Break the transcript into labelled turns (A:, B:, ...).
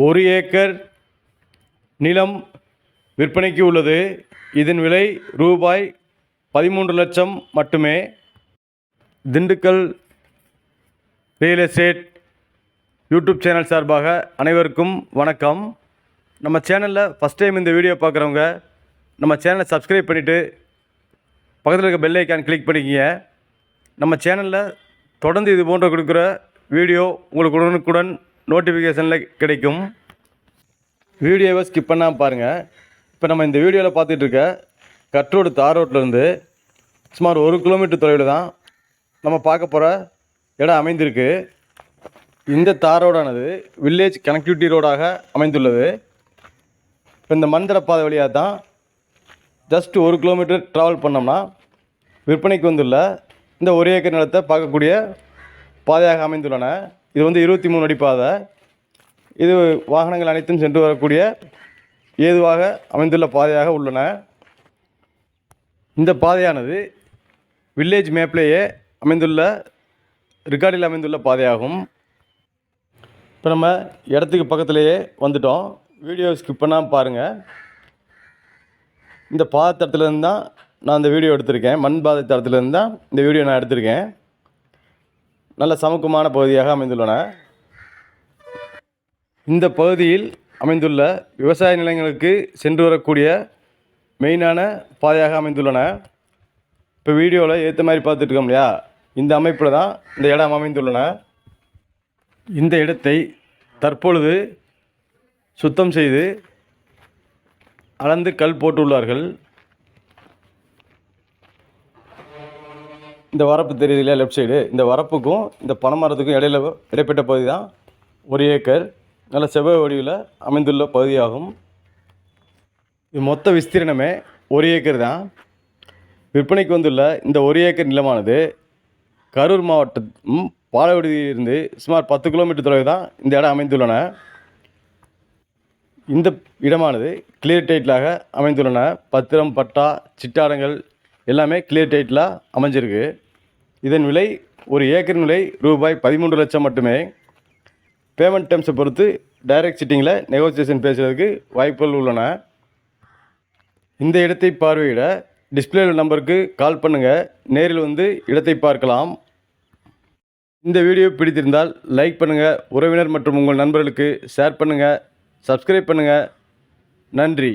A: 1 acre நிலம் விற்பனைக்கு உள்ளது. இதன் விலை ரூபாய் 13 லட்சம் மட்டுமே. Dindigul real estate YouTube channel சார்பாக அனைவருக்கும் வணக்கம். நம்ம சேனலில் ஃபஸ்ட் டைம் இந்த வீடியோ பார்க்குறவங்க நம்ம சேனலை சப்ஸ்கிரைப் பண்ணிவிட்டு பக்கத்தில் இருக்க பெல் ஐக்கான் கிளிக் பண்ணிக்கிங்க. நம்ம சேனலில் தொடர்ந்து இது போன்ற கொடுக்குற வீடியோ உங்களுக்கு உடனுக்குடன் நோட்டிஃபிகேஷனில் கிடைக்கும். வீடியோவை ஸ்கிப் பண்ணாமல் பாருங்கள். இப்போ நம்ம இந்த வீடியோவில் பார்த்துட்டு இருக்க கட்ரோடு தார் ரோட்லேருந்து சுமார் 1 கிலோமீட்டர் தொலைவில் தான் நம்ம பார்க்க போகிற இடம் அமைந்திருக்கு. இந்த தார் ரோடானது வில்லேஜ் கனெக்டிவிட்டி ரோடாக அமைந்துள்ளது. இப்போ இந்த மண்தட பாதை வழியாக தான் ஜஸ்ட் 1 கிலோமீட்டர் ட்ராவல் பண்ணோம்னா விற்பனைக்கு வந்துள்ள இந்த 1 ஏக்கர் நிலத்தை பார்க்கக்கூடிய பாதையாக அமைந்துள்ளன. இது 23 அடி பாதை. இது வாகனங்கள் அனைத்தும் சென்று வரக்கூடிய ஏதுவாக அமைந்துள்ள பாதையாக உள்ளன. இந்த பாதையானது வில்லேஜ் மேப்லேயே அமைந்துள்ள ரிகார்டில் அமைந்துள்ள பாதையாகும். இப்போ நம்ம இடத்துக்கு பக்கத்துலேயே வந்துட்டோம். வீடியோ ஸ்கிப் பண்ணாமல் பாருங்கள். இந்த பாதத்தடத்துலேருந்து தான் நான் இந்த வீடியோ எடுத்திருக்கேன். மண் பாதை தடத்துலேருந்து தான் இந்த வீடியோ நான் எடுத்திருக்கேன். நல்ல சமூகமான பகுதியாக அமைந்துள்ளன. இந்த பகுதியில் அமைந்துள்ள விவசாய நிலங்களுக்கு சென்று வரக்கூடிய மெயினான பாதையாக அமைந்துள்ளன. இப்போ வீடியோவில் ஏற்ற மாதிரி பார்த்துட்ருக்கோம் இல்லையா, இந்த அமைப்பில் தான் இந்த இடம் அமைந்துள்ளன. இந்த இடத்தை தற்பொழுது சுத்தம் செய்து அளந்து கல் போட்டுள்ளார்கள். இந்த வரப்பு தெரியுது இல்லையா, லெஃப்ட் சைடு, இந்த வரப்புக்கும் இந்த பனைமரத்துக்கும் இடைப்பட்ட பகுதி தான் 1 ஏக்கர் நல்ல செவ்வக வடிவில் அமைந்துள்ள பகுதியாகும். இது மொத்த விஸ்தீரணமே 1 ஏக்கர் தான். விற்பனைக்கு வந்துள்ள இந்த 1 ஏக்கர் நிலமானது கரூர் மாவட்டம் பாலவடியிலிருந்து சுமார் 10 கிலோமீட்டர் தொலைவு தான் இந்த இடம் அமைந்துள்ளன. இந்த இடமானது கிளியர் டைட்டிலாக அமைந்துள்ளன. பத்திரம், பட்டா, சிட்டாடங்கள் எல்லாமே கிளியர் டைட்டிலாக அமைஞ்சிருக்கு. இதன் விலை 1 ஏக்கர் விலை ரூபாய் 13 லட்சம் மட்டுமே. பேமெண்ட் டேர்ம்ஸை பொறுத்து டைரக்ட் சிட்டிங்கில் நெகோசியேஷன் பேசுகிறதுக்கு வாய்ப்புகள் உள்ளன. இந்த இடத்தை பார்வையிட டிஸ்பிளே நம்பருக்கு கால் பண்ணுங்கள். நேரில் வந்து இடத்தை பார்க்கலாம். இந்த வீடியோ பிடித்திருந்தால் லைக் பண்ணுங்கள். உறவினர் மற்றும் உங்கள் நண்பர்களுக்கு ஷேர் பண்ணுங்கள். சப்ஸ்கிரைப் பண்ணுங்கள். நன்றி.